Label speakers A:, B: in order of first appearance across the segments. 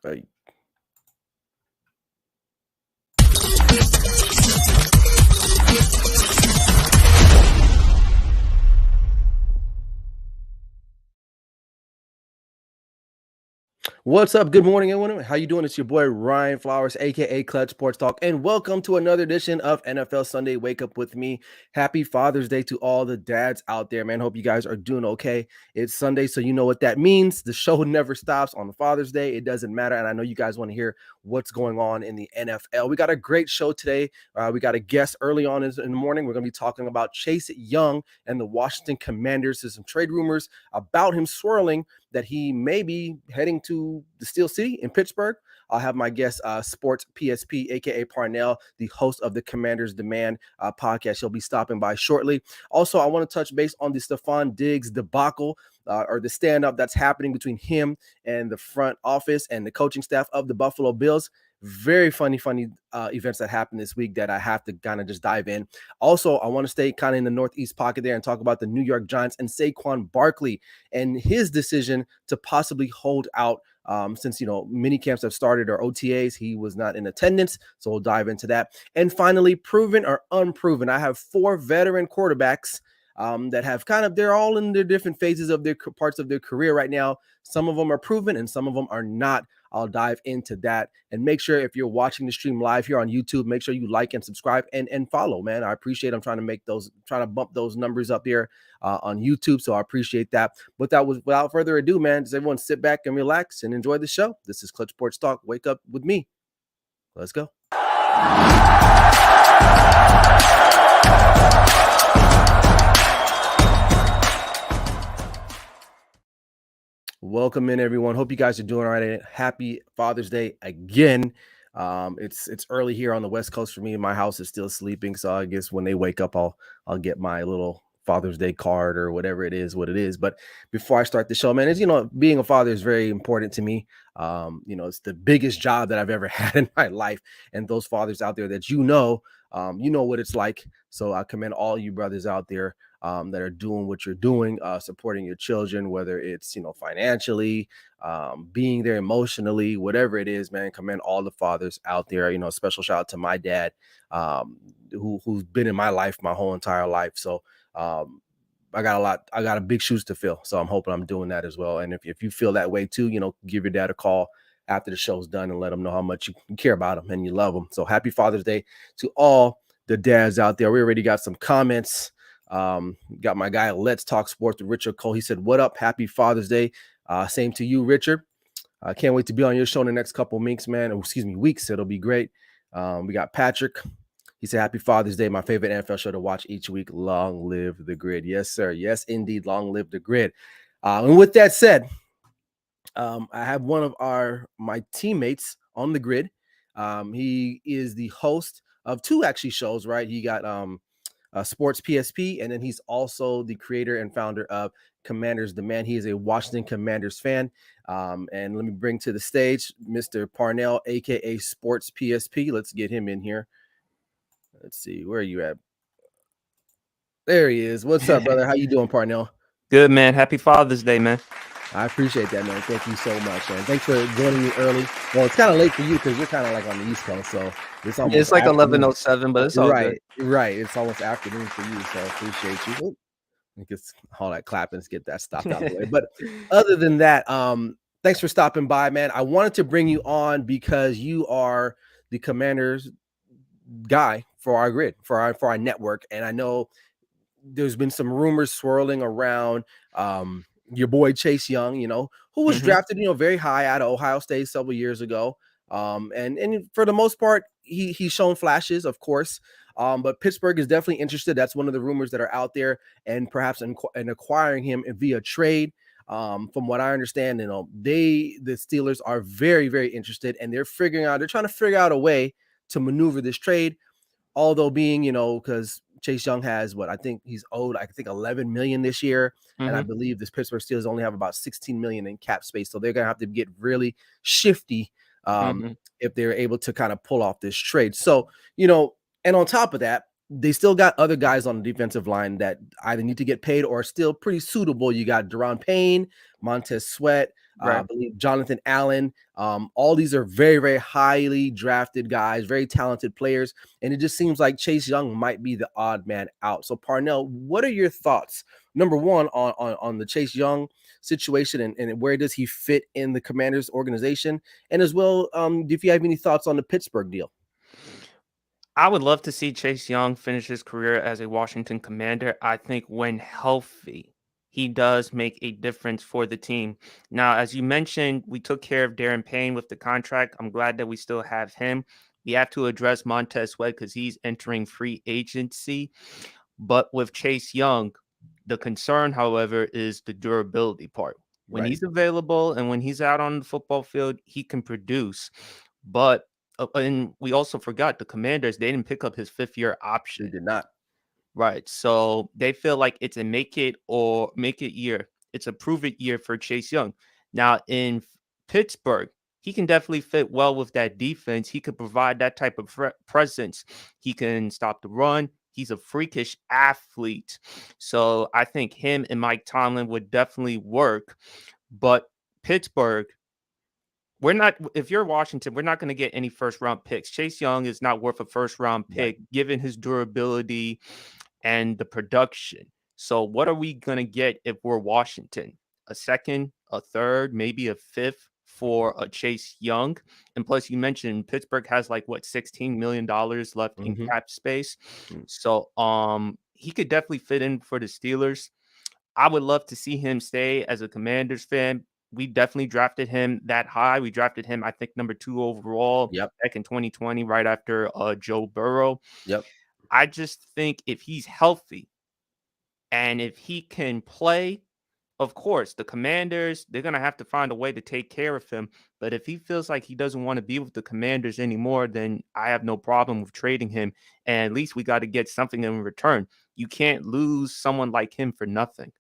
A: Hey. What's up? Good morning, everyone. How you doing? It's your boy Ryan Flowers, aka Clutch Sports Talk, and welcome to another edition of NFL Sunday Wake Up with me. Happy Father's Day to all the dads out there, man. Hope you guys are doing okay. It's Sunday, so you know what that means. The show never stops on Father's Day. It doesn't matter, and I know you guys want to hear what's going on in the NFL. We got a great show today. We got a guest early on in the morning. We're going to be talking about Chase Young and the Washington Commanders. There's some trade rumors about him swirling that he may be heading to the Steel City in Pittsburgh. I'll have my guest, Sports PSP, aka Parnell, the host of the Commanders Demand podcast. He'll be stopping by shortly. Also, I want to touch base on the Stefon Diggs debacle or the stand-up that's happening between him and the front office and the coaching staff of the Buffalo Bills. Very funny events that happened this week that I have to kind of just dive in. Also, I want to stay kind of in the Northeast pocket there and talk about the New York Giants and Saquon Barkley and his decision to possibly hold out since, mini camps have started or OTAs. He was not in attendance, so we'll dive into that. And finally, proven or unproven. I have 4 veteran quarterbacks that have they're all in their different phases of their parts of their career right now. Some of them are proven and some of them are not. I'll dive into that. And make sure if you're watching the stream live here on YouTube, make sure you like and subscribe and follow, man. I appreciate I'm trying to bump those numbers up here on YouTube. So I appreciate that. But without further ado, man, does everyone sit back and relax and enjoy the show? This is Clutch Sports Talk. Wake up with me. Let's go. Welcome in, everyone. Hope you guys are doing all right. Happy Father's Day again. It's early here on the West Coast for me. My house is still sleeping, so I guess when they wake up, I'll get my little Father's Day card or whatever it is, what it is. But before I start the show, man, being a father is very important to me. It's the biggest job that I've ever had in my life. And those fathers out there that you know what it's like. So I commend all you brothers out there that are doing what you're doing, supporting your children, whether it's, financially, being there emotionally, whatever it is, man. Commend all the fathers out there. Special shout out to my dad, who's been in my life my whole entire life. So I got a big shoes to fill. So I'm hoping I'm doing that as well. And if you feel that way too, give your dad a call after the show's done and let him know how much you care about him and you love him. So happy Father's Day to all the dads out there. We already got some comments. Got my guy, Let's Talk Sports with Richard Cole. He said, "What up? Happy Father's Day. Same to you, Richard. I can't wait to be on your show in the next couple of weeks, man. Weeks. It'll be great." We got Patrick. He said, "Happy Father's Day. My favorite NFL show to watch each week. Long live the grid." Yes, sir. Yes, indeed. Long live the grid. And with that said, I have one of my teammates on the grid. He is the host of 2 actually shows, right? He got Sports PSP, and then he's also the creator and founder of Commanders Demand. He is a Washington Commanders fan. And let me bring to the stage Mr. Parnell, aka Sports PSP. Let's get him in here. Let's see, where are you at? There he is. What's up, brother? How you doing, Parnell?
B: Good, man. Happy Father's Day, man.
A: I appreciate that, man. Thank you so much, man. Thanks for joining me early. Well, it's kind of late for you because you're kind of like on the East Coast, so
B: it's like 11:07, but it's all
A: right,
B: good.
A: Right. It's almost afternoon for you, so I appreciate you. I guess all that clapping, get that stopped out of the way. But other than that, thanks for stopping by, man. I wanted to bring you on because you are the Commanders guy for our grid, for our network, and I know there's been some rumors swirling around your boy Chase Young, who was drafted, very high out of Ohio State several years ago. And for the most part, he's shown flashes, of course. But Pittsburgh is definitely interested. That's one of the rumors that are out there, and perhaps in acquiring him via trade. From what I understand, the Steelers are very, very interested, and they're trying to figure out a way to maneuver this trade. Although being, because Chase Young has I think he's owed, $11 million this year. And I believe this Pittsburgh Steelers only have about $16 million in cap space. So they're going to have to get really shifty if they're able to kind of pull off this trade. So, and on top of that, they still got other guys on the defensive line that either need to get paid or are still pretty suitable. You got Deron Payne, Montez Sweat, I believe Jonathan Allen. All these are very, very highly drafted guys, very talented players. And it just seems like Chase Young might be the odd man out. So, Parnell, what are your thoughts? Number one, on the Chase Young situation and where does he fit in the Commanders organization? And as well, if you have any thoughts on the Pittsburgh deal?
B: I would love to see Chase Young finish his career as a Washington Commander. I think when healthy, he does make a difference for the team. Now, as you mentioned, we took care of Darren Payne with the contract. I'm glad that we still have him. We have to address Montez Sweat because he's entering free agency. But with Chase Young, the concern, however, is the durability part. When
A: Right.
B: he's available and when he's out on the football field, he can produce. But and we also forgot the Commanders, they didn't pick up his 5th-year
A: They
B: option.
A: did not.
B: Right. So they feel like it's a make it or make it year. It's a prove it year for Chase Young. Now in Pittsburgh, he can definitely fit well with that defense. He could provide that type of presence. He can stop the run. He's a freakish athlete. So I think him and Mike Tomlin would definitely work. But Pittsburgh, we're not, if you're Washington, we're not going to get any first round picks. Chase Young is not worth a first round
A: Right.
B: pick given his durability and the production. So what are we going to get if we're Washington? A second, a third, maybe a fifth for a Chase Young. And plus you mentioned Pittsburgh has like what $16 million left in
A: Mm-hmm.
B: cap space.
A: Mm.
B: So he could definitely fit in for the Steelers. I would love to see him stay as a Commanders fan. We definitely drafted him that high. We drafted him, I think, number 2 overall
A: Yep.
B: back in 2020, right after Joe Burrow.
A: Yep.
B: I just think if he's healthy and if he can play, of course, the Commanders, they're going to have to find a way to take care of him. But if he feels like he doesn't want to be with the Commanders anymore, then I have no problem with trading him. And at least we got to get something in return. You can't lose someone like him for nothing.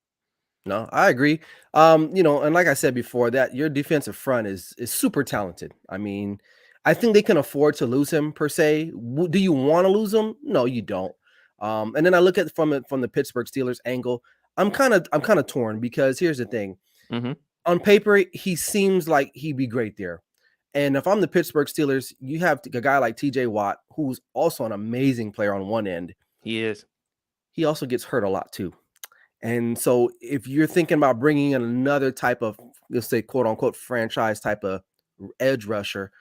A: No, I agree. And like I said before, that your defensive front is super talented. I mean, I think they can afford to lose him per se. Do you want to lose him? No, you don't. And then I look at it from the Pittsburgh Steelers angle. I'm kind of torn because here's the thing.
B: Hmm.
A: On paper, he seems like he'd be great there. And if I'm the Pittsburgh Steelers, you have a guy like TJ Watt, who's also an amazing player on one end.
B: He is.
A: He also gets hurt a lot too. And so if you're thinking about bringing in another type of, let's say, quote unquote, franchise type of edge rusher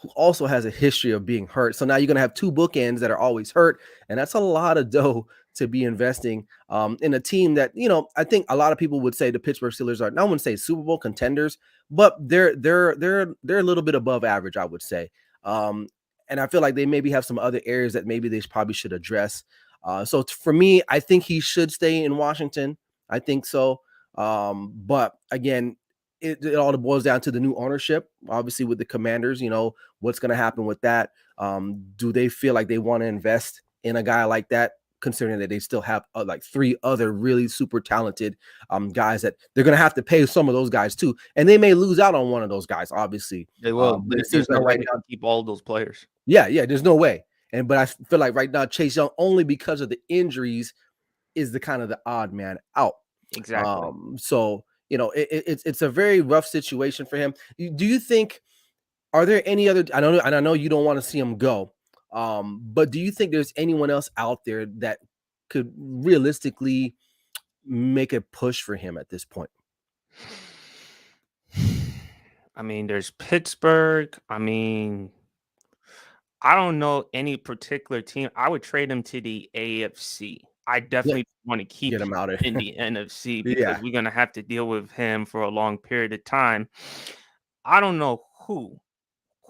A: who also has a history of being hurt. So now you're going to have 2 bookends that are always hurt. And that's a lot of dough to be investing in a team that, I think a lot of people would say the Pittsburgh Steelers are, I wouldn't say Super Bowl contenders, but they're a little bit above average, I would say. And I feel like they maybe have some other areas that maybe they probably should address. So for me, I think he should stay in Washington. I think so. But again, it all boils down to the new ownership, obviously with the Commanders. What's going to happen with that? Do they feel like they want to invest in a guy like that, considering that they still have like 3 other really super talented guys that they're going to have to pay some of those guys too, and they may lose out on one of those guys, obviously.
B: They will.
A: But it seems
B: There's no
A: like
B: way
A: right
B: they
A: now,
B: can keep all those players.
A: yeah, there's no way. But I feel like right now Chase Young, only because of the injuries, is the kind of the odd man out.
B: Exactly.
A: So it's a very rough situation for him. Do you think, are there any other, I know you don't want to see him go, but do you think there's anyone else out there that could realistically make a push for him at this point?
B: I mean, there's Pittsburgh. I don't know any particular team. I would trade him to the AFC. I
A: Yeah,
B: definitely want to keep
A: get
B: him
A: him out of
B: in the NFC because
A: yeah.
B: we're gonna have to deal with him for a long period of time. I don't know who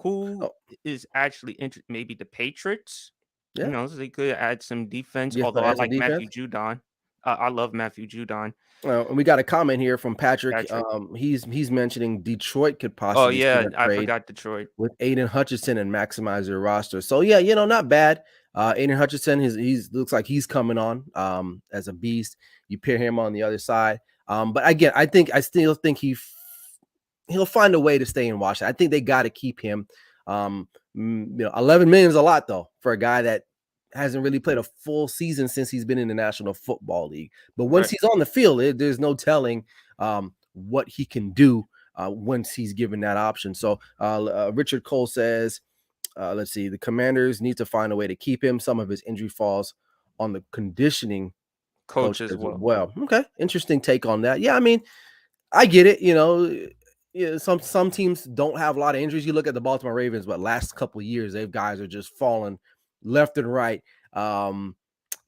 A: Oh,
B: is actually interested. Maybe the Patriots.
A: yeah.
B: So they could add some defense.
A: Yes,
B: Although
A: but
B: I
A: as a
B: like
A: defense.
B: Matthew Judon. I love Matthew Judon.
A: Well, and we got a comment here from Patrick.
B: Patrick.
A: He's mentioning Detroit could
B: Oh
A: possibly
B: yeah,
A: swing a
B: I
A: trade
B: forgot Detroit.
A: with Aiden Hutchinson and maximize your roster. So yeah, not bad. Aiden Hutchinson, he's looks like he's coming on as a beast. You pair him on the other side. But again, I still think he'll find a way to stay in Washington. I think they got to keep him. 11 million is a lot though for a guy that hasn't really played a full season since he's been in the National Football League. But once
B: Right.
A: he's on the field, there's no telling what he can do once he's given that option. So Richard Cole says, let's see, the Commanders need to find a way to keep him. Some of his injury falls on the conditioning
B: Coach
A: coach
B: as
A: as
B: well.
A: well. Okay, interesting take on that. Yeah, I mean, I get it. Yeah, some teams don't have a lot of injuries. You look at the Baltimore Ravens, but last couple of years, they've guys are just falling left and right.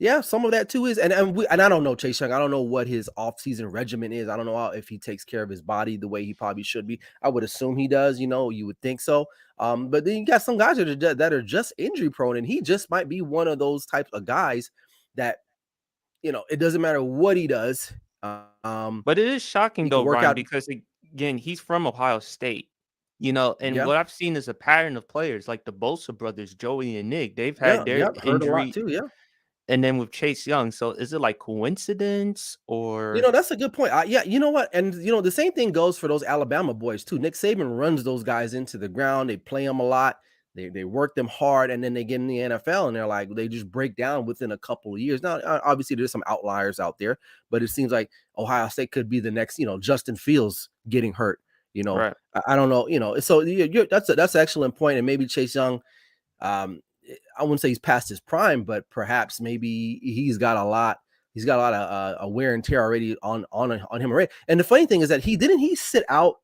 A: Yeah, some of that too is, and I don't know Chase Young. I don't know what his offseason regimen is. I don't know if he takes care of his body the way he probably should be. I would assume he does. You would think so. But then you got some guys that are just injury prone, and he just might be one of those types of guys that it doesn't matter what he does.
B: But it is shocking
A: He can
B: though,
A: work
B: Ryan,
A: out.
B: because again, he's from Ohio State. And
A: Yeah,
B: what I've seen is a pattern of players like the Bosa brothers, Joey and Nick. They've
A: yeah,
B: had their
A: yep. Heard a lot
B: injury,
A: too. Yeah.
B: and then with Chase Young. So is it like coincidence or
A: That's a good point. Yeah, you know what? And the same thing goes for those Alabama boys too. Nick Saban runs those guys into the ground. They play them a lot. They work them hard, and then they get in the NFL, and they're like they just break down within a couple of years. Now, obviously, there's some outliers out there, but it seems like Ohio State could be the next, Justin Fields getting hurt.
B: right?
A: I don't know. So that's an excellent point, and maybe Chase Young. I wouldn't say he's past his prime, but perhaps maybe he's got a lot. He's got a lot of wear and tear already on him already. And the funny thing is that he sit out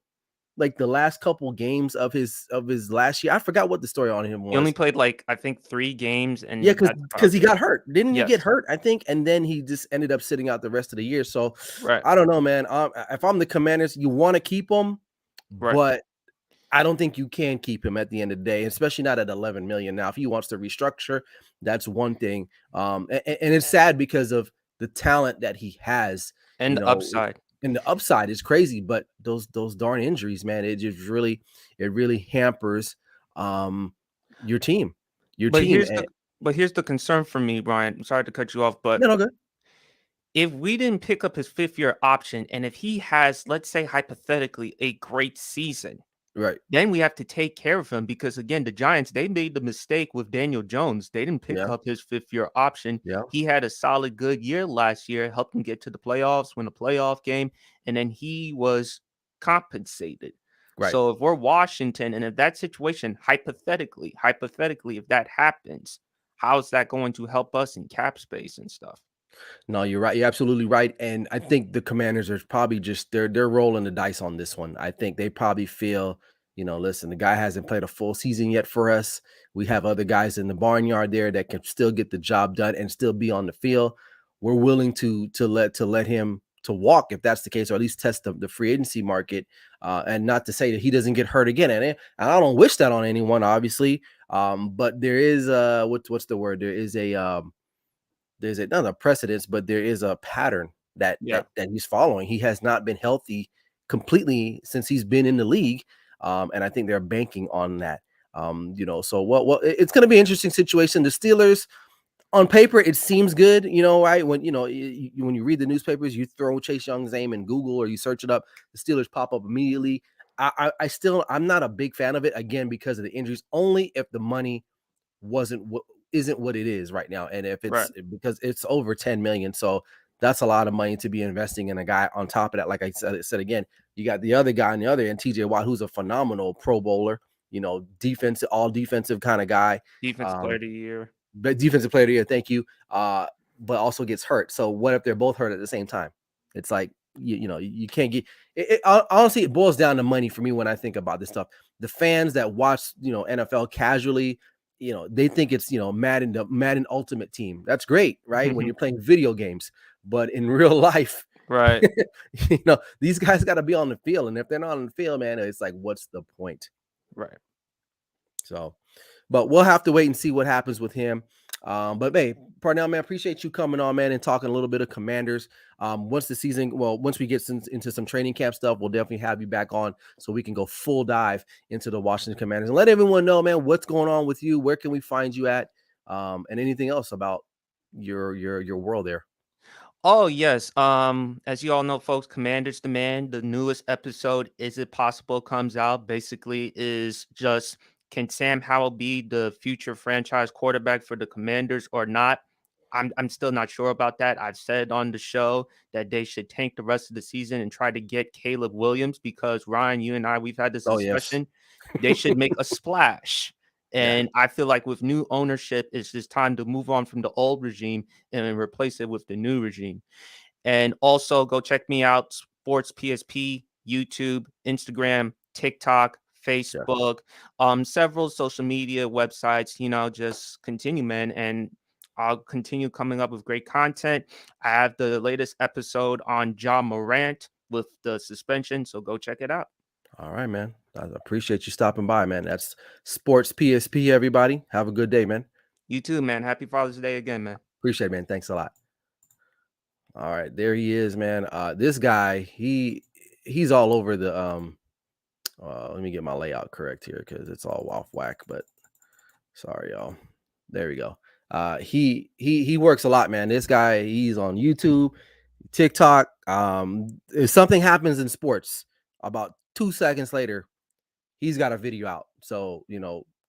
A: like the last couple games of his last year. I forgot what the story on him
B: He only
A: was.
B: played like I think 3 games,
A: Yeah,
B: and
A: because
B: that's about
A: he
B: it.
A: got hurt. Didn't he get
B: Yes,
A: hurt? I think, and then he just ended up sitting out the rest of the year. So
B: right,
A: I don't know, man. If I'm the Commanders, you want to keep him,
B: right.
A: but I don't think you can keep him at the end of the day, especially not at 11 million. Now, if he wants to restructure, that's one thing. And it's sad because of the talent that he has,
B: And the upside.
A: and the upside is crazy, but those darn injuries, man, it really hampers your team. Your
B: But
A: team.
B: here's the but here's the concern for me, Brian. I'm sorry to cut you off, but
A: No, good.
B: if we didn't pick up his 5th-year option, and if he has, let's say hypothetically, a great season,
A: Right.
B: then we have to take care of him because again, the Giants, they made the mistake with Daniel Jones. They didn't pick
A: Yeah.
B: up his 5th-year option.
A: Yeah.
B: He had a solid good year last year, helped him get to the playoffs, win a playoff game, and then he was compensated.
A: Right.
B: So if we're Washington and if that situation hypothetically, if that happens, how's that going to help us in cap space and stuff?
A: No, you're right. You're absolutely right. And I think the Commanders are probably just they're rolling the dice on this one. I think they probably feel, listen, the guy hasn't played a full season yet for us. We have other guys in the barnyard there that can still get the job done and still be on the field. We're willing to let him to walk if that's the case, or at least test the free agency market. And not to say that he doesn't get hurt again. And I don't wish that on anyone, obviously. But there is what's the word? There's another precedence, but there is a pattern that
B: Yeah.
A: that that he's following. He has not been healthy completely since he's been in the league, and I think they're banking on that. So it's going to be an interesting situation. The Steelers, on paper, it seems good, right? When you read the newspapers, you throw Chase Young's name in Google or you search it up, the Steelers pop up immediately. I'm not a big fan of it again because of the injuries. Only if the money isn't what it is right now, and if it's
B: Right.
A: because it's over 10 million, so that's a lot of money to be investing in a guy. On top of that, like I said again, you got the other guy on the other end, TJ Watt, who's a phenomenal pro bowler, defensive, all defensive kind of guy.
B: Defensive player
A: um
B: of the year.
A: but defensive player of the year, thank you. But also gets hurt. So what if they're both hurt at the same time? It's like you can't get it. Honestly, it boils down to money for me when I think about this stuff. The fans that watch NFL casually, they think it's Madden, the Madden Ultimate Team. That's great, right? When you're playing video games, but in real life,
B: Right.
A: these guys got to be on the field, and if they're not on the field, man, it's like, what's the point?
B: Right.
A: So, but we'll have to wait and see what happens with him. But hey, Parnell, man, appreciate you coming on, man, and talking a little bit of Commanders. Once we get into some training camp stuff, we'll definitely have you back on so we can go full dive into the Washington Commanders and let everyone know, man, what's going on with you. Where can we find you at? And anything else about your world there.
B: Oh, yes. As you all know, folks, Commanders Demand, the newest episode, Is It Possible, comes out. Basically, is just can Sam Howell be the future franchise quarterback for the Commanders or not? I'm still not sure about that. I've said on the show that they should tank the rest of the season and try to get Caleb Williams because Ryan, you and I, we've had this
A: Oh, yes.
B: discussion. They should make a splash.
A: Yeah.
B: And I feel like with new ownership, it's just time to move on from the old regime and replace it with the new regime. And also go check me out, Sports PSP, YouTube, Instagram, TikTok,
A: Yeah.
B: Facebook, several social media websites, just continue, man. And I'll continue coming up with great content. I have the latest episode on John Morant with the suspension, so go check it out.
A: All right, man. I appreciate you stopping by, man. That's Sports PSP, everybody. Have a good day, man.
B: You too, man. Happy Father's Day again, man.
A: Appreciate it, man. Thanks a lot. All right, there he is, man. This guy, he's all over the let me get my layout correct here because it's all off whack, but sorry, y'all. There we go. He works a lot, man. This guy, he's on YouTube, TikTok. If something happens in sports, about 2 seconds later, he's got a video out. So,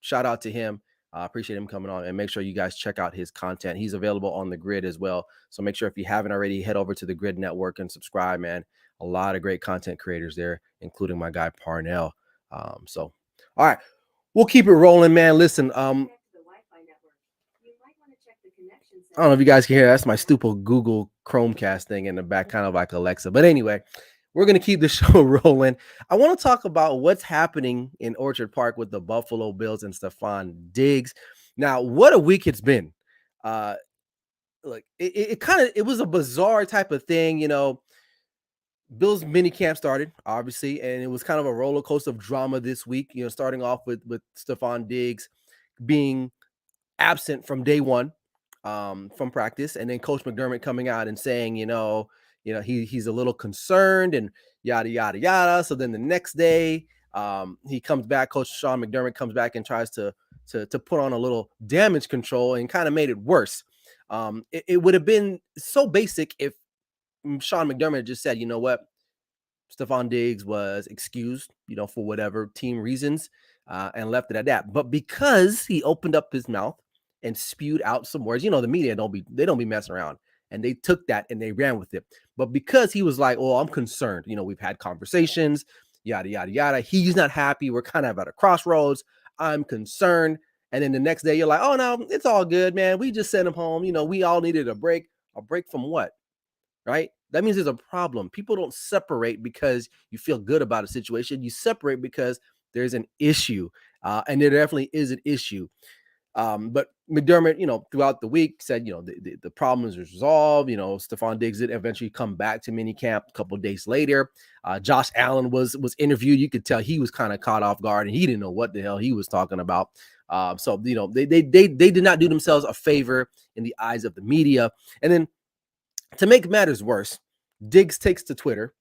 A: shout out to him. I appreciate him coming on, and make sure you guys check out his content. He's available on the Grid as well. So make sure if you haven't already, head over to the Grid Network and subscribe, man. A lot of great content creators there, including my guy Parnell. All right, we'll keep it rolling, man. Listen, I don't know if you guys can hear. That's my stupid Google Chromecast thing in the back, kind of like Alexa. But anyway, we're going to keep the show rolling. I want to talk about what's happening in Orchard Park with the Buffalo Bills and Stefon Diggs. Now, what a week it's been. Look, it was a bizarre type of thing, Bills mini camp started, obviously, and it was kind of a roller coaster of drama this week, starting off with Stefon Diggs being absent from day one from practice, and then Coach McDermott coming out and saying, he's a little concerned and yada yada yada. So then the next day, he comes back. Coach Sean McDermott comes back and tries to put on a little damage control and kind of made it worse. It would have been so basic if Sean McDermott just said, you know what, Stefon Diggs was excused, for whatever team reasons, and left it at that. But because he opened up his mouth and spewed out some words, the media don't be messing around, and they took that and they ran with it. But because he was like, "Oh, I'm concerned," we've had conversations, yada yada yada. He's not happy. We're kind of at a crossroads. I'm concerned. And then the next day, you're like, "Oh no, it's all good, man. We just sent him home. We all needed a break. A break from what?" Right? That means there's a problem. People don't separate because you feel good about a situation. You separate because there's an issue, and there definitely is an issue. But McDermott, throughout the week said, the problem is resolved. Stefon Diggs did eventually come back to minicamp a couple of days later. Josh Allen was interviewed. You could tell he was kind of caught off guard and he didn't know what the hell he was talking about. So they did not do themselves a favor in the eyes of the media. And then to make matters worse, Diggs takes to Twitter,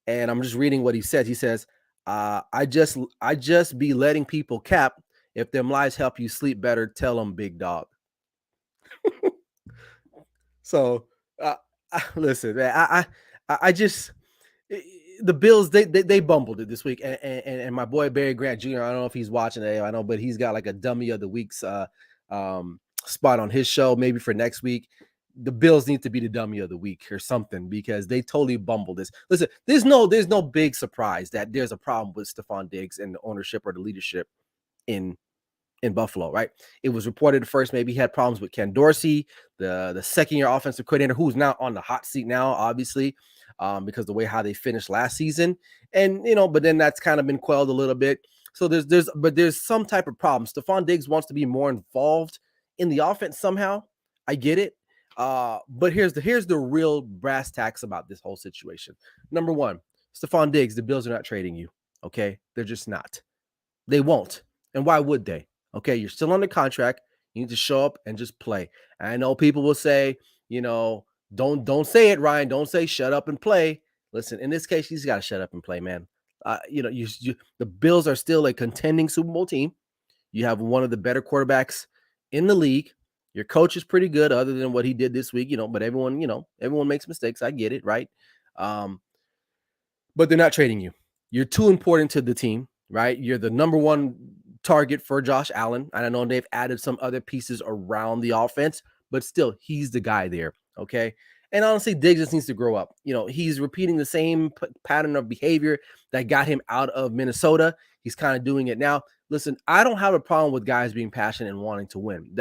A: and I'm just reading what he says. He says, I just be letting people cap. If them lies help you sleep better, tell them, big dog. So listen, man, I just the Bills they bumbled it this week, and my boy Barry Grant Jr. I don't know if he's watching it. I know, but he's got like a dummy of the week's spot on his show maybe for next week. The Bills need to be the dummy of the week or something because they totally bumbled this. Listen, there's no big surprise that there's a problem with Stefon Diggs and the ownership or the leadership in Buffalo, right? It was reported at first maybe he had problems with Ken Dorsey, the second-year offensive coordinator, who's now on the hot seat now, obviously, because the way how they finished last season, and but then that's kind of been quelled a little bit. So there's some type of problem. Stefon Diggs wants to be more involved in the offense somehow. I get it. But here's the real brass tacks about this whole situation. Number one, Stefon Diggs, the Bills are not trading you. Okay, they're just not. They won't. And why would they? Okay, you're still under contract. You need to show up and just play. And I know people will say, don't say it, Ryan. Don't say shut up and play. Listen, in this case, he's got to shut up and play, man. The Bills are still a contending Super Bowl team. You have one of the better quarterbacks in the league. Your coach is pretty good, other than what he did this week, but everyone makes mistakes. I get it, right? But they're not trading you. You're too important to the team, right? You're the number one target for Josh Allen. And I know they've added some other pieces around the offense, but still, he's the guy there. Okay. And honestly, Diggs just needs to grow up. He's repeating the same pattern of behavior that got him out of Minnesota. He's kind of doing it now. Listen, I don't have a problem with guys being passionate and wanting to win.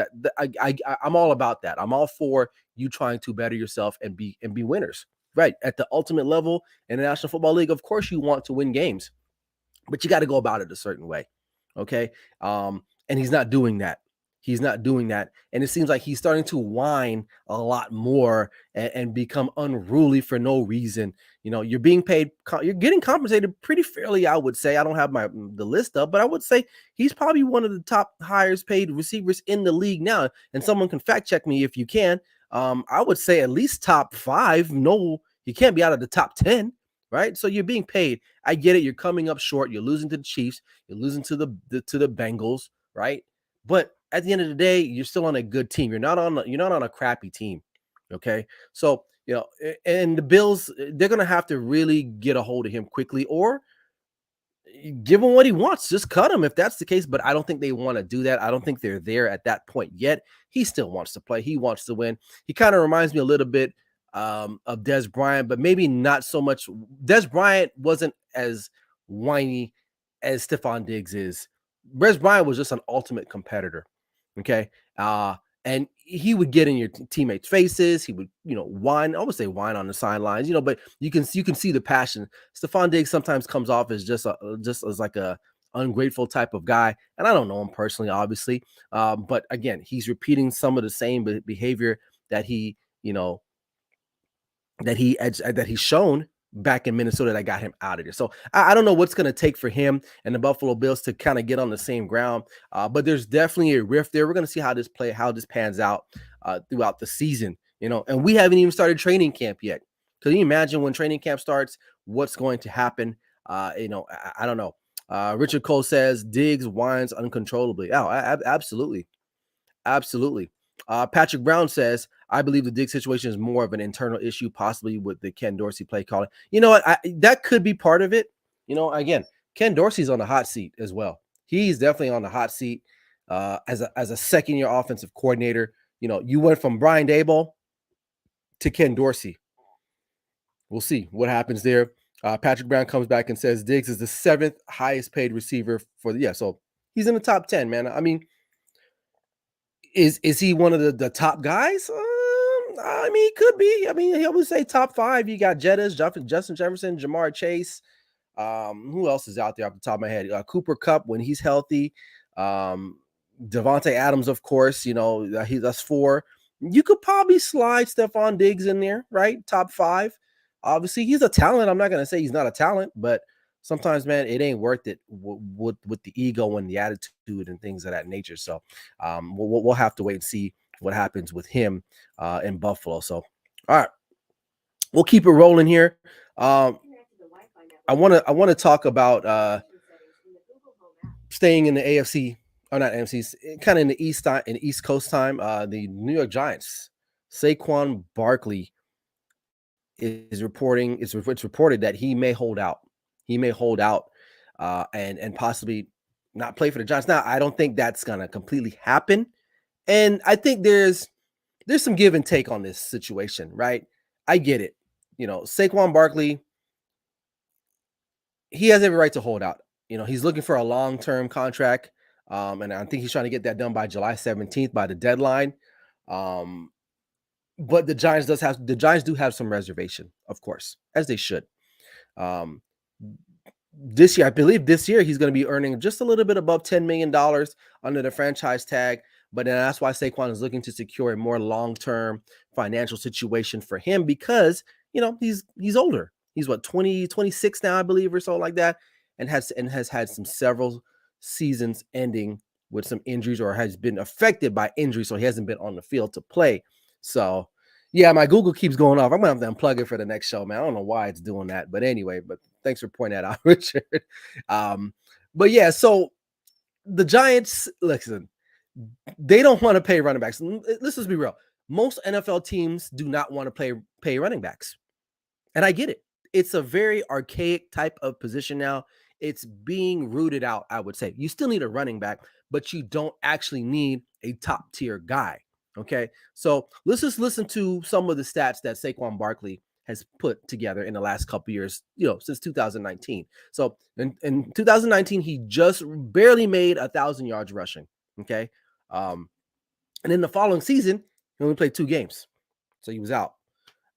A: I'm all about that. I'm all for you trying to better yourself and be winners. Right. At the ultimate level in the National Football League, of course you want to win games, but you got to go about it a certain way. Okay. And he's not doing that. He's not doing that. And it seems like he's starting to whine a lot more and become unruly for no reason. You're being paid, you're getting compensated pretty fairly, I would say. I don't have the list up, but I would say he's probably one of the top highest paid receivers in the league now. And someone can fact check me if you can. I would say at least top 5. No, he can't be out of the top 10. Right. So you're being paid. I get it. You're coming up short. You're losing to the Chiefs. You're losing to the Bengals. Right. But at the end of the day, you're still on a good team. You're not on a crappy team. Okay. So, and the Bills, they're going to have to really get a hold of him quickly, or give him what he wants. Just cut him if that's the case. But I don't think they want to do that. I don't think they're there at that point yet. He still wants to play. He wants to win. He kind of reminds me a little bit of Dez Bryant, but maybe not so much. Dez Bryant wasn't as whiny as Stefon Diggs is. Dez Bryant was just an ultimate competitor. Okay. And he would get in your teammates' faces. He would, whine. I would say whine on the sidelines, but you can see the passion. Stefon Diggs sometimes comes off as just as like a ungrateful type of guy. And I don't know him personally, obviously. But again, he's repeating some of the same behavior that he's shown back in Minnesota that got him out of there. So I don't know what's going to take for him and the Buffalo Bills to kind of get on the same ground. But there's definitely a rift there. We're going to see how this pans out throughout the season, and we haven't even started training camp yet. Can you imagine when training camp starts, what's going to happen? I don't know. Richard Cole says Diggs whines uncontrollably. Oh, absolutely. Absolutely. Patrick Brown says, I believe the Diggs situation is more of an internal issue, possibly with the Ken Dorsey play calling. You know what? That could be part of it. Again, Ken Dorsey's on the hot seat as well. He's definitely on the hot seat as a second-year offensive coordinator. You went from Brian Daboll to Ken Dorsey. We'll see what happens there. Patrick Brown comes back and says Diggs is the 7th highest paid receiver so he's in the top 10, man. I mean, is he one of the top guys? I mean, he could be. I mean, he always say top 5. You got Justin Jefferson, Jamar Chase. Who else is out there off the top of my head? Cooper Kupp when he's healthy. Devontae Adams, of course. That's 4. You could probably slide Stefon Diggs in there, right? Top 5. Obviously, he's a talent. I'm not gonna say he's not a talent, but sometimes, man, it ain't worth it with the ego and the attitude and things of that nature. So we'll have to wait and see what happens with him in Buffalo. So, all right, we'll keep it rolling here. I want to talk about staying in the AFC, or not AFC, kind of in the East Coast time. The New York Giants, Saquon Barkley is reporting. It's reported that he may hold out. He may hold out and possibly not play for the Giants. Now, I don't think that's gonna completely happen, and I think there's some give and take on this situation, right? I get it. Saquon Barkley, he has every right to hold out. He's looking for a long-term contract, and I think he's trying to get that done by July 17th by the deadline. But the Giants do have some reservation, of course, as they should. This year, I believe he's going to be earning just a little bit above $10 million under the franchise tag. But then that's why Saquon is looking to secure a more long-term financial situation for him because, he's older. He's 26 now, I believe, or so like that, and has had several seasons ending with some injuries or has been affected by injuries. So he hasn't been on the field to play. So, yeah, my Google keeps going off. I'm going to have to unplug it for the next show, man. I don't know why it's doing that. But anyway, thanks for pointing that out, Richard. But yeah, so the Giants, listen, they don't want to pay running backs. Let's just be real. Most NFL teams do not want to pay running backs. And I get it. It's a very archaic type of position now. It's being rooted out, I would say. You still need a running back, but you don't actually need a top tier guy. Okay, so let's just listen to some of the stats that Saquon Barkley has put together in the last couple years, since 2019. So in 2019, he just barely made 1,000 yards rushing. Okay, and in the following season, he only played 2 games, so he was out.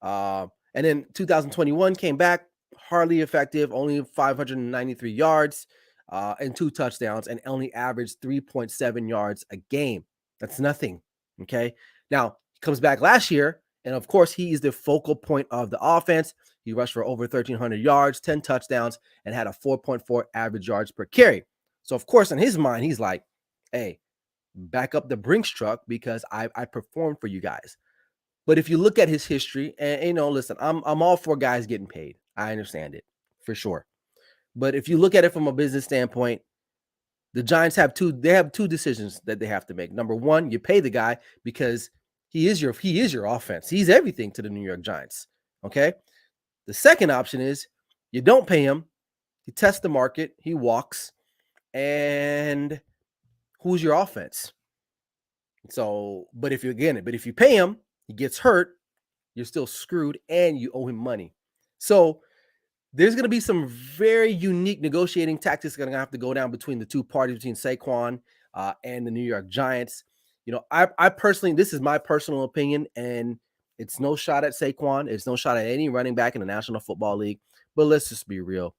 A: And then 2021 came back, hardly effective, only 593 yards and 2 touchdowns, and only averaged 3.7 yards a game. That's nothing. Okay. Now, he comes back last year, and of course, he is the focal point of the offense. He rushed for over 1,300 yards, 10 touchdowns, and had a 4.4 average yards per carry. So, of course, in his mind, he's like, hey, back up the Brinks truck because I performed for you guys. But if you look at his history, and listen, I'm all for guys getting paid. I understand it for sure. But if you look at it from a business standpoint, the Giants have two decisions that they have to make. Number one, you pay the guy because he is your offense. He's everything to the New York Giants. Okay. The second option is you don't pay him. He tests the market, he walks, and who's your offense? So, but if you pay him, he gets hurt, you're still screwed and you owe him money. So there's going to be some very unique negotiating tactics that are going to have to go down between the two parties, between Saquon and the New York Giants. I personally, this is my personal opinion, and it's no shot at Saquon. It's no shot at any running back in the National Football League. But let's just be real.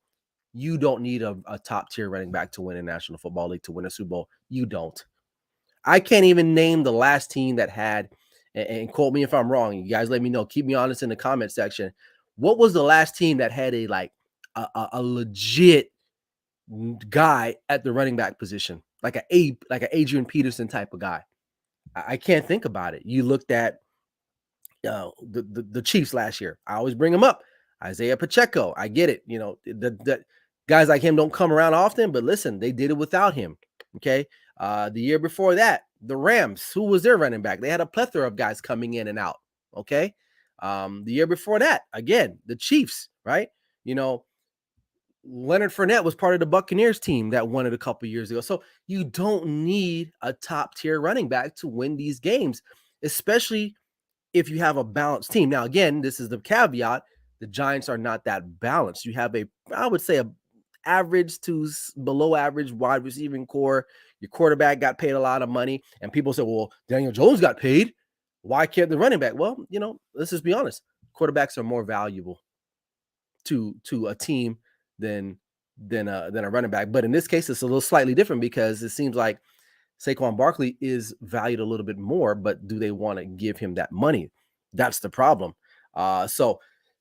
A: You don't need a top tier running back to win a National Football League, to win a Super Bowl. You don't. I can't even name the last team that had, and quote me if I'm wrong. You guys let me know. Keep me honest in the comment section. What was the last team that had a legit guy at the running back position, like an Adrian Peterson type of guy? I can't think about it. You looked at the Chiefs last year. I always bring them up. Isaiah Pacheco. I get it. The guys like him don't come around often, but listen, they did it without him. Okay. The year before that, the Rams, who was their running back? They had a plethora of guys coming in and out. Okay. The year before that, again, the Chiefs, right? Leonard Fournette was part of the Buccaneers team that won it a couple years ago. So you don't need a top tier running back to win these games, especially if you have a balanced team. Now, again, this is the caveat. The Giants are not that balanced. You have I would say, a average to below average wide receiving core. Your quarterback got paid a lot of money, and people say, well, Daniel Jones got paid. Why can't the running back? Well, let's just be honest. Quarterbacks are more valuable to a team than a running back. But in this case, it's a little slightly different because it seems like Saquon Barkley is valued a little bit more, but do they want to give him that money? That's the problem. So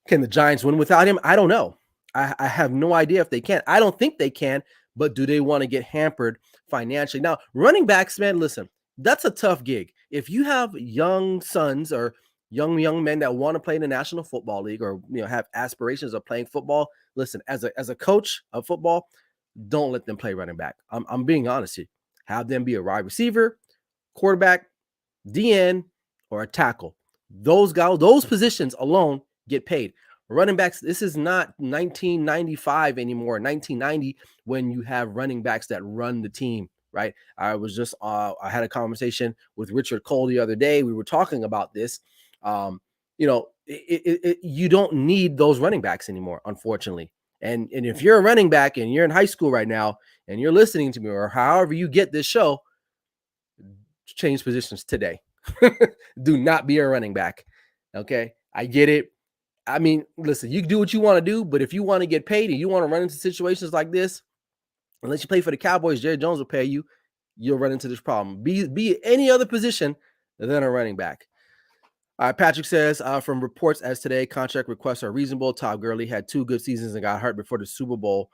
A: can the Giants win without him? I don't know. I have no idea if they can. I don't think they can, but do they want to get hampered financially? Now, running backs, man, listen, that's a tough gig. If you have young sons or young men that want to play in the National Football League or have aspirations of playing football, listen, as a coach of football, don't let them play running back. I'm being honest here. Have them be a wide receiver, quarterback, DN, or a tackle. Those guys, those positions alone get paid. Running backs, this is not 1995 anymore, 1990, when you have running backs that run the team, right? I had a conversation with Richard Cole the other day. We were talking about this. You don't need those running backs anymore, unfortunately. And if you're a running back and you're in high school right now and you're listening to me, or however you get this show, change positions today. Do not be a running back. Okay. I get it. I mean, listen, you can do what you want to do, but if you want to get paid and you want to run into situations like this, unless you play for the Cowboys, Jerry Jones will pay you. You'll run into this problem. Be any other position than a running back. Patrick says, from reports as today, contract requests are reasonable. Todd Gurley had 2 good seasons and got hurt before the Super Bowl.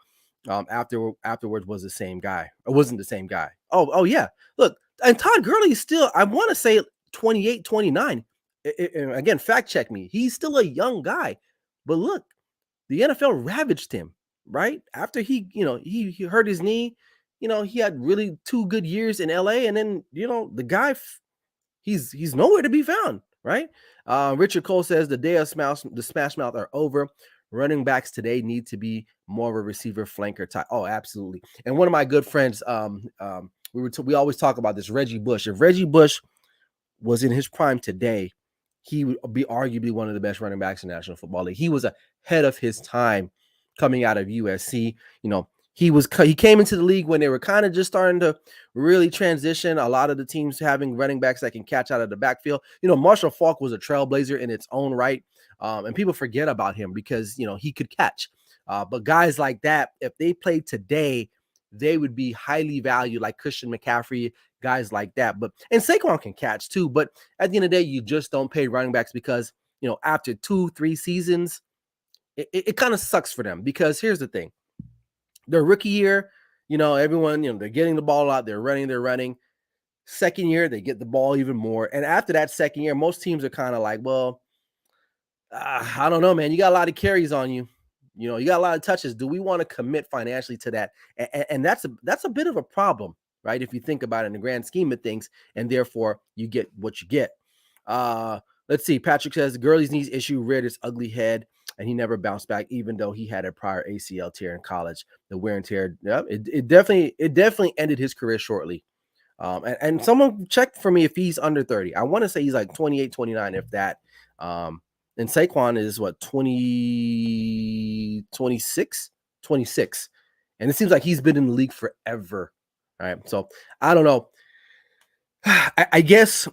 A: Afterwards was the same guy. It wasn't the same guy. Oh yeah. Look, and Todd Gurley is still, I want to say 28, 29. Again, fact check me. He's still a young guy. But look, the NFL ravaged him, right? After he hurt his knee, he had really 2 good years in LA. And then, the guy, he's nowhere to be found. Right. Richard Cole says the day of the smash mouth are over. Running backs today need to be more of a receiver flanker type. Oh, absolutely. And one of my good friends, we always talk about this, Reggie Bush. If Reggie Bush was in his prime today, he would be arguably one of the best running backs in the National Football League. He was ahead of his time coming out of USC. He came into the league when they were kind of just starting to really transition. A lot of the teams having running backs that can catch out of the backfield. Marshall Faulk was a trailblazer in its own right, and people forget about him because he could catch. But guys like that, if they played today, they would be highly valued, like Christian McCaffrey, guys like that. And Saquon can catch too. But at the end of the day, you just don't pay running backs because after 2-3 seasons, it kind of sucks for them. Because here's the thing. Their rookie year, everyone, they're getting the ball out, they're running. Second year, they get the ball even more. And after that second year, most teams are kind of like, well, I don't know, man. You got a lot of carries on you. You got a lot of touches. Do we want to commit financially to that? And that's a bit of a problem, right? If you think about it in the grand scheme of things, and therefore you get what you get. Let's see. Patrick says Gurley's knees issue reared its ugly head, and he never bounced back, even though he had a prior ACL tear in college. The wear and tear, it definitely ended his career shortly. And someone check for me if he's under 30. I want to say he's like 28, 29, if that. And Saquon is what, 26. And it seems like he's been in the league forever. All right. So I don't know. I guess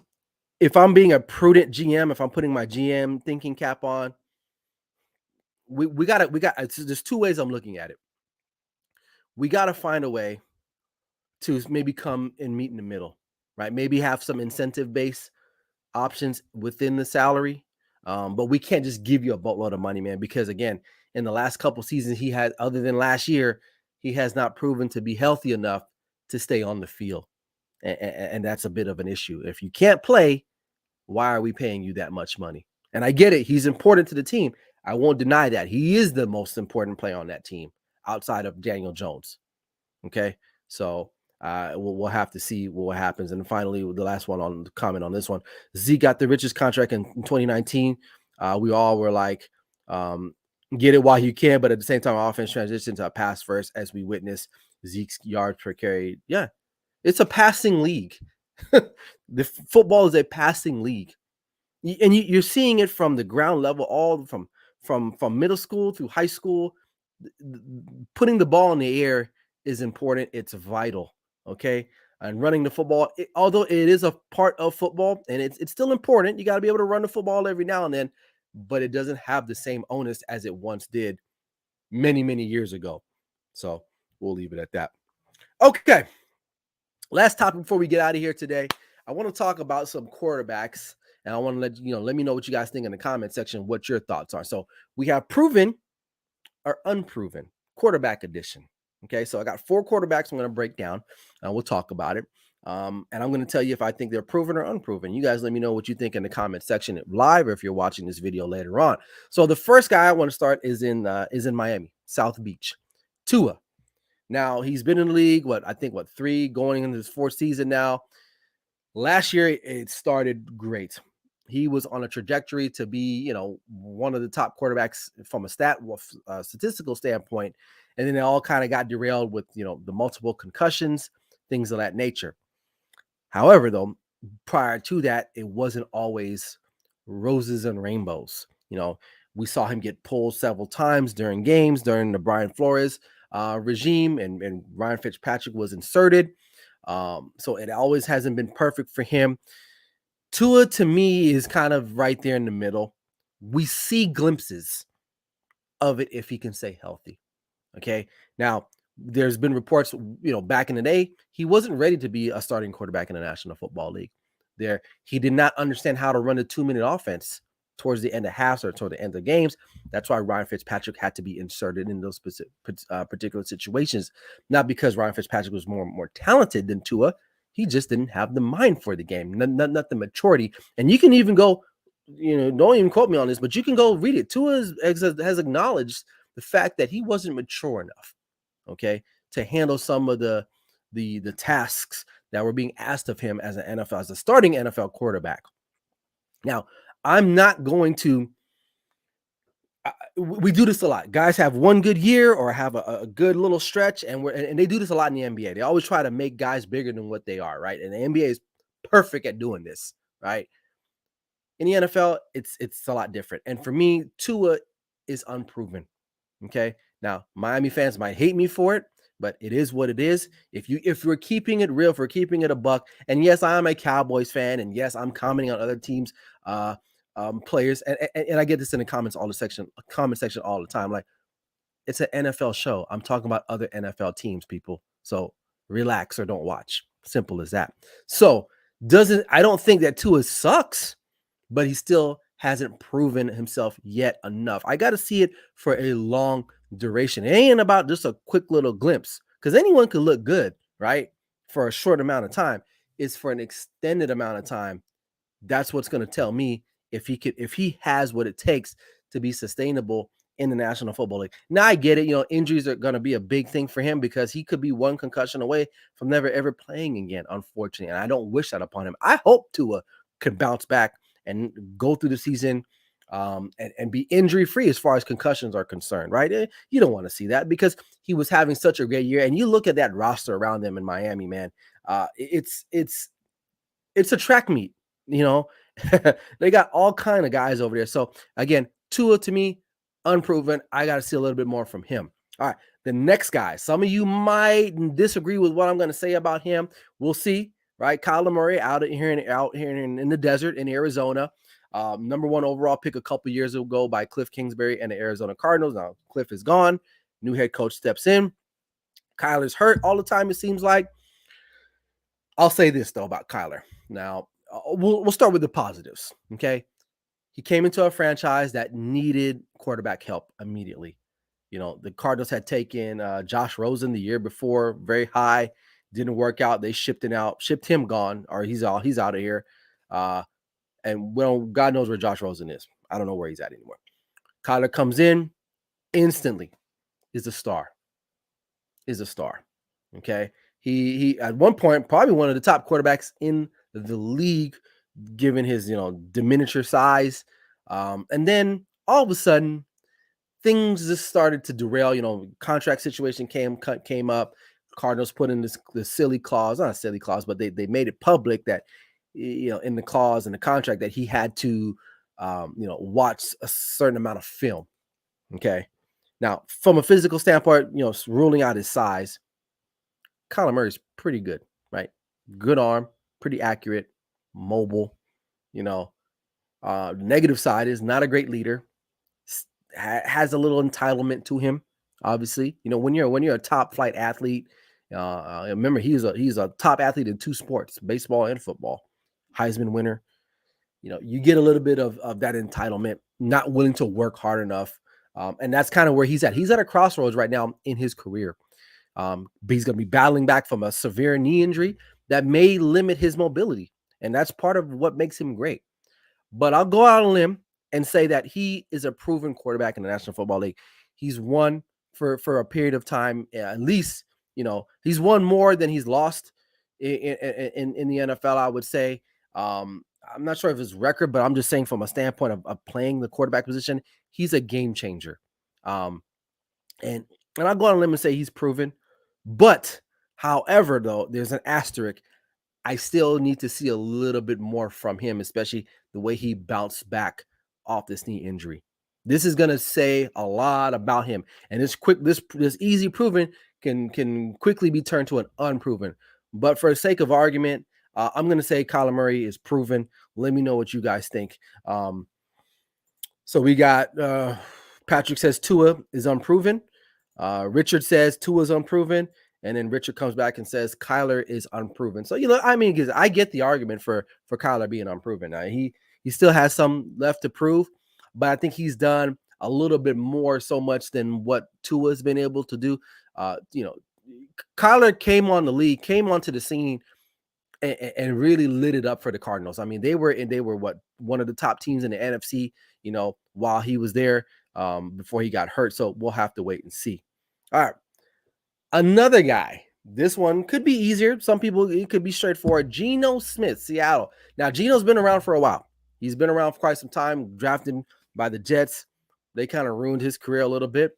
A: if I'm being a prudent GM, if I'm putting my GM thinking cap on, we got there's two ways I'm looking at it. We got to find a way to maybe come and meet in the middle, right? Maybe have some incentive based options within the salary. But we can't just give you a boatload of money, man, because again, in the last couple seasons he had, other than last year, he has not proven to be healthy enough to stay on the field. And that's a bit of an issue. If you can't play, why are we paying you that much money? And I get it. He's important to the team. I won't deny that. He is the most important player on that team outside of Daniel Jones. Okay. So we'll have to see what happens. And finally, the last one on the comment on this one, Zeke got the richest contract in 2019. We all were like, get it while you can, but at the same time, offense transitioned to a pass first, as we witnessed Zeke's yards per carry. Yeah, it's a passing league. The football is a passing league, and you're seeing it from the ground level, all from middle school through high school. Putting the ball in the air is important. It's vital. Okay. And running the football, although it is a part of football and it's still important, you got to be able to run the football every now and then, but it doesn't have the same onus as it once did many, many years ago. So we'll leave it at that. Okay. Last topic before we get out of here today, I want to talk about some quarterbacks, and I want to let me know what you guys think in the comment section, what your thoughts are. So we have proven or unproven quarterback edition. Okay, so I got 4 quarterbacks I'm going to break down, and we'll talk about it. And I'm going to tell you if I think they're proven or unproven. You guys let me know what you think in the comment section live, or if you're watching this video later on. So the first guy I want to start is in Miami, South Beach, Tua. Now he's been in the league, 3 going into his 4th season now. Last year it started great. He was on a trajectory to be, one of the top quarterbacks from a statistical standpoint. And then it all kind of got derailed with, the multiple concussions, things of that nature. However, though, prior to that, it wasn't always roses and rainbows. We saw him get pulled several times during games, during the Brian Flores regime, and Ryan Fitzpatrick was inserted. So it always hasn't been perfect for him. Tua, to me, is kind of right there in the middle. We see glimpses of it if he can stay healthy. Okay. Now, there's been reports, back in the day, he wasn't ready to be a starting quarterback in the National Football League. He did not understand how to run a 2-minute offense towards the end of halves or toward the end of games. That's why Ryan Fitzpatrick had to be inserted in those particular situations. Not because Ryan Fitzpatrick was more talented than Tua. He just didn't have the mind for the game, not the maturity. And you can even go, don't even quote me on this, but you can go read it. Tua has acknowledged the fact that he wasn't mature enough, okay, to handle some of the tasks that were being asked of him as a starting NFL quarterback. Now, I'm not going to. We do this a lot. Guys have one good year or have a good little stretch, and they do this a lot in the NBA. They always try to make guys bigger than what they are, right? And the NBA is perfect at doing this. right? In the NFL, it's a lot different. And for me, Tua is unproven. Okay. Now, Miami fans might hate me for it, but it is what it is. If we're keeping it real, if we're keeping it a buck, and yes, I am a Cowboys fan, and yes, I'm commenting on other teams, players, and I get this in the comment section all the time. Like, it's an NFL show. I'm talking about other NFL teams, people. So relax or don't watch. Simple as that. So I don't think that Tua sucks, but he still hasn't proven himself yet enough. I got to see it for a long duration. It ain't about just a quick little glimpse, because anyone could look good, right? For a short amount of time. It's for an extended amount of time. That's what's going to tell me if he has what it takes to be sustainable in the National Football League. Now I get it, injuries are going to be a big thing for him, because he could be one concussion away from never ever playing again, unfortunately. And I don't wish that upon him. I hope Tua could bounce back and go through the season and be injury free as far as concussions are concerned, right? You don't want to see that, because he was having such a great year. And you look at that roster around them in Miami, man. It's a track meet, they got all kind of guys over there. So again, Tua, to me, unproven. I got to see a little bit more from him. All right, the next guy. Some of you might disagree with what I'm going to say about him. We'll see. Right, Kyler Murray out here in the desert in Arizona. Number 1 overall pick a couple years ago by Cliff Kingsbury and the Arizona Cardinals. Now Cliff is gone. New head coach steps in. Kyler's hurt all the time, it seems like. I'll say this though about Kyler. Now we'll start with the positives. Okay, he came into a franchise that needed quarterback help immediately. The Cardinals had taken Josh Rosen the year before, very high, didn't work out. They shipped him gone, or he's out of here. And God knows where Josh Rosen is. I don't know where he's at anymore. Kyler comes in, instantly is a star. Okay. He at one point, probably one of the top quarterbacks in the league, given his, diminutive size. And then all of a sudden, things just started to derail. Contract situation came up. Cardinals put in this silly clause, not a silly clause, but they made it public that, in the clause in the contract, that he had to, watch a certain amount of film. Okay. Now, from a physical standpoint, ruling out his size, Kyler Murray's pretty good, right? Good arm, pretty accurate, mobile. The negative side is not a great leader. Has a little entitlement to him, obviously. When you're a top flight athlete, remember he's a top athlete in 2 sports, baseball and football, Heisman winner. You get a little bit of that entitlement, not willing to work hard enough. And that's kind of where he's at. He's at a crossroads right now in his career. But he's going to be battling back from a severe knee injury that may limit his mobility. And that's part of what makes him great. But I'll go out on a limb and say that he is a proven quarterback in the National Football League. He's won for a period of time, at least, he's won more than he's lost in the NFL, I would say. I'm not sure of his record, but I'm just saying from a standpoint of playing the quarterback position, he's a game changer. And I'll go on a limb and say he's proven. But, however, though, there's an asterisk. I still need to see a little bit more from him, especially the way he bounced back off this knee injury. This is going to say a lot about him. And this easy proven can quickly be turned to an unproven. But for the sake of argument, I'm going to say Kyler Murray is proven. Let me know what you guys think. So we got Patrick says Tua is unproven. Richard says Tua is unproven. And then Richard comes back and says Kyler is unproven. So, I get the argument for Kyler being unproven. Now, he still has some left to prove, but I think he's done a little bit more so much than what Tua has been able to do. Kyler came onto the scene and really lit it up for the Cardinals. I mean, they were one of the top teams in the NFC, while he was there before he got hurt. So we'll have to wait and see. All right. Another guy, this one could be easier. Some people, it could be straightforward. Geno Smith, Seattle. Now, Geno's been around for a while. He's been around for quite some time, drafted by the Jets. They kind of ruined his career a little bit.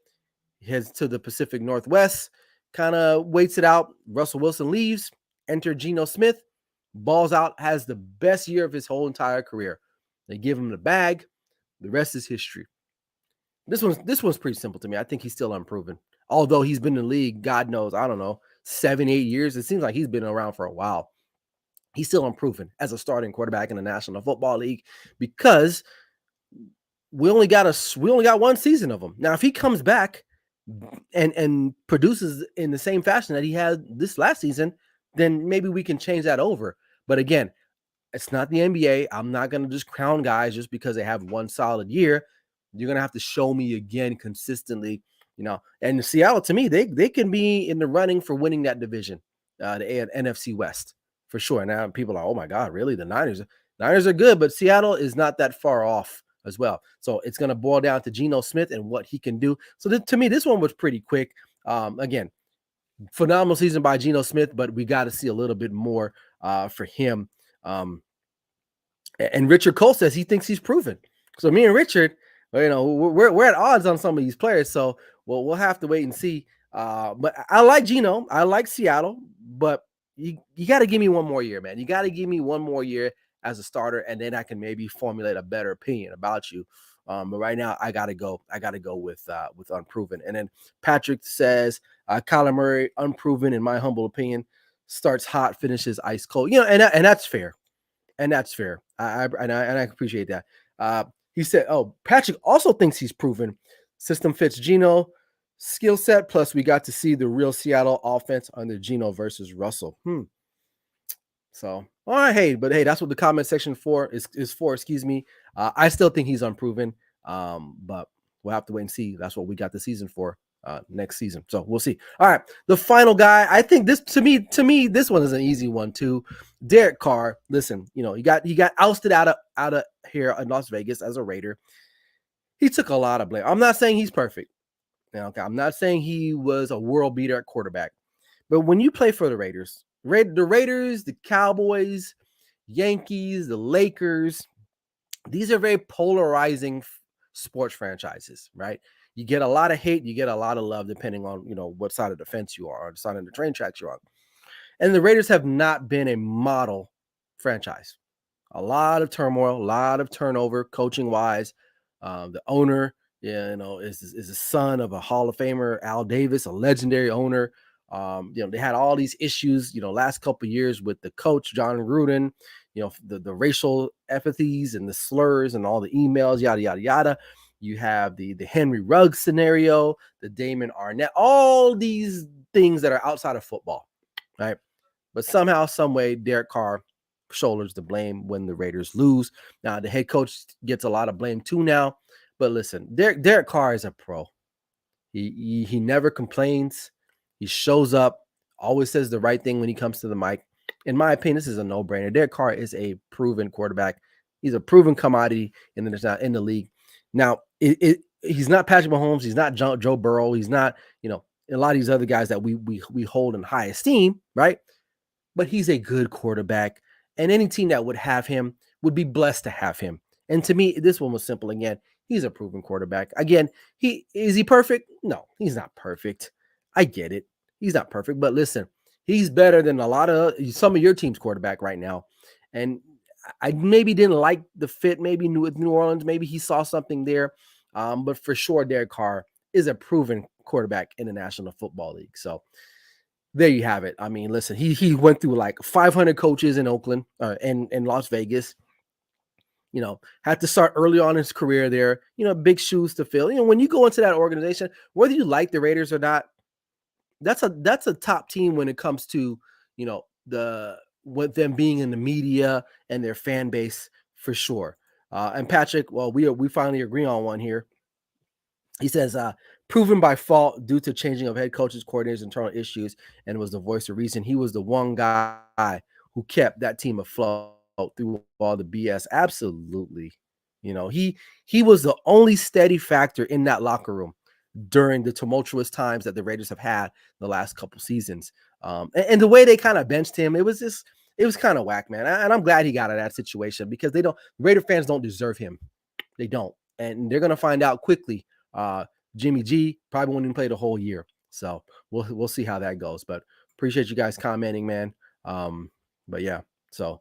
A: He heads to the Pacific Northwest, kind of waits it out. Russell Wilson leaves, enter Geno Smith. balls out, has the best year of his whole entire career. They give him the bag. The rest is history. This one's pretty simple to me. I think he's still unproven. Although he's been in the league, God knows, I don't know, 7, 8 years. It seems like he's been around for a while. He's still unproven as a starting quarterback in the National Football League because we only got one season of him. Now, if he comes back and produces in the same fashion that he had this last season, then maybe we can change that over. But again, it's not the NBA. I'm not going to just crown guys just because they have one solid year. You're going to have to show me again consistently, And Seattle, to me, they can be in the running for winning that division, the NFC West, for sure. Now people are, oh my God, really? The Niners are good, but Seattle is not that far off as well. So it's going to boil down to Geno Smith and what he can do. So to me, this one was pretty quick. Again, phenomenal season by Geno Smith, but we got to see a little bit more for him. And Richard Cole says he thinks he's proven. So me and Richard, we're at odds on some of these players. So we'll have to wait and see. But I like Geno. I like Seattle, but you got to give me one more year, man. You got to give me one more year as a starter, and then I can maybe formulate a better opinion about you. But right now, I gotta go with unproven. And then Patrick says Kyler Murray, unproven in my humble opinion, starts hot, finishes ice cold. And that's fair. And that's fair. I appreciate that. He said, Patrick also thinks he's proven. System fits Geno, skill set, plus we got to see the real Seattle offense under Geno versus Russell. So, all right, hey, that's what the comment section is for. Excuse me. I still think he's unproven, but we'll have to wait and see. That's what we got the season for next season. So we'll see. All right, the final guy. I think this to me, this one is an easy one too. Derek Carr. Listen, he got ousted out of here in Las Vegas as a Raider. He took a lot of blame. I'm not saying he's perfect. I'm not saying he was a world beater at quarterback, but when you play for the Raiders, the Cowboys, Yankees, the Lakers, these are very polarizing sports franchises, right? You get a lot of hate, you get a lot of love, depending on, what side of the fence you are or the side of the train tracks you're on. And the Raiders have not been a model franchise. A lot of turmoil, a lot of turnover, coaching wise. The owner, is the son of a Hall of Famer, Al Davis, a legendary owner. They had all these issues, last couple of years with the coach, John Gruden, the racial epithets and the slurs and all the emails, yada, yada, yada. You have the Henry Ruggs scenario, the Damon Arnett, all these things that are outside of football, right? But somehow, some way, Derek Carr shoulders the blame when the Raiders lose. Now, the head coach gets a lot of blame too now. But listen, Derek Carr is a pro. He never complains. He shows up, always says the right thing when he comes to the mic. In my opinion, this is a no-brainer. Derek Carr is a proven quarterback. He's a proven commodity in the league. Now, he's not Patrick Mahomes. He's not Joe Burrow. He's not, a lot of these other guys that we hold in high esteem, right? But he's a good quarterback, and any team that would have him would be blessed to have him. And to me, this one was simple again. He's a proven quarterback. Again, is he perfect? No, he's not perfect. I get it. He's not perfect, but listen, he's better than some of your team's quarterback right now. And I maybe didn't like the fit, maybe with New Orleans, maybe he saw something there. But for sure, Derek Carr is a proven quarterback in the National Football League. So there you have it. I mean, listen, he went through like 500 coaches in Oakland and Las Vegas. Had to start early on in his career there. Big shoes to fill. When you go into that organization, whether you like the Raiders or not, that's a top team when it comes to with them being in the media and their fan base for sure. And Patrick, well, we finally agree on one here. He says, proven by fault due to changing of head coaches, coordinators, internal issues, and was the voice of reason. He was the one guy who kept that team afloat through all the BS. Absolutely. He was the only steady factor in that locker room during the tumultuous times that the Raiders have had the last couple seasons. And the way they kind of benched him, it was kind of whack, man. And I'm glad he got out of that situation because Raider fans don't deserve him. They don't. And they're going to find out quickly. Jimmy G probably won't even play the whole year. So we'll see how that goes. But appreciate you guys commenting, man. But yeah. So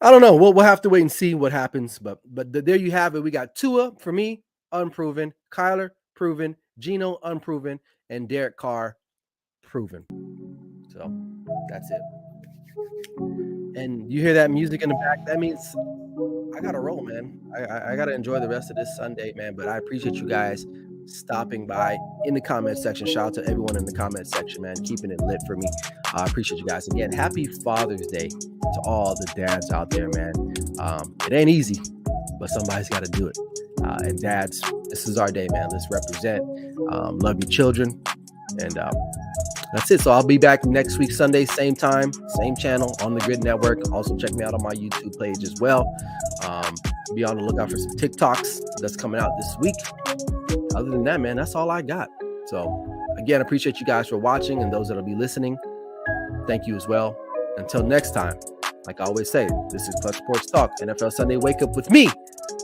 A: I don't know. We'll have to wait and see what happens. But there you have it. We got Tua for me, unproven. Kyler, proven. Geno, unproven. And Derek Carr, proven. So that's it. And you hear that music in the back? That means I gotta roll, man. I gotta enjoy the rest of this Sunday, man. But I appreciate you guys stopping by in the comment section. Shout out to everyone in the comment section, man, keeping it lit for me. I appreciate you guys. Again, happy Father's Day to all the dads out there, man. It ain't easy, but somebody's got to do it. And dads, this is our day, man. Let's represent. Love your children. And that's it. So I'll be back next week, Sunday, same time, same channel on the Grid Network. Also check me out on my YouTube page as well. Be on the lookout for some TikToks that's coming out this week. Other than that, man, that's all I got. So again, appreciate you guys for watching, and those that'll be listening, thank you as well. Until next time, like I always say, this is Clutch Sports Talk, NFL Sunday Wake Up with me,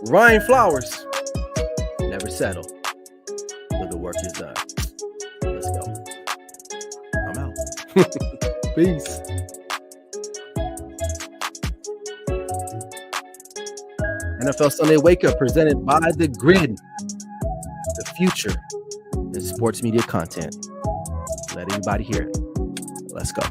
A: Ryan Flowers. Never settle till the work is done. Let's go. I'm out. Peace. NFL Sunday Wake Up presented by The Grid, the future in sports media content. Let everybody hear it. Let's go.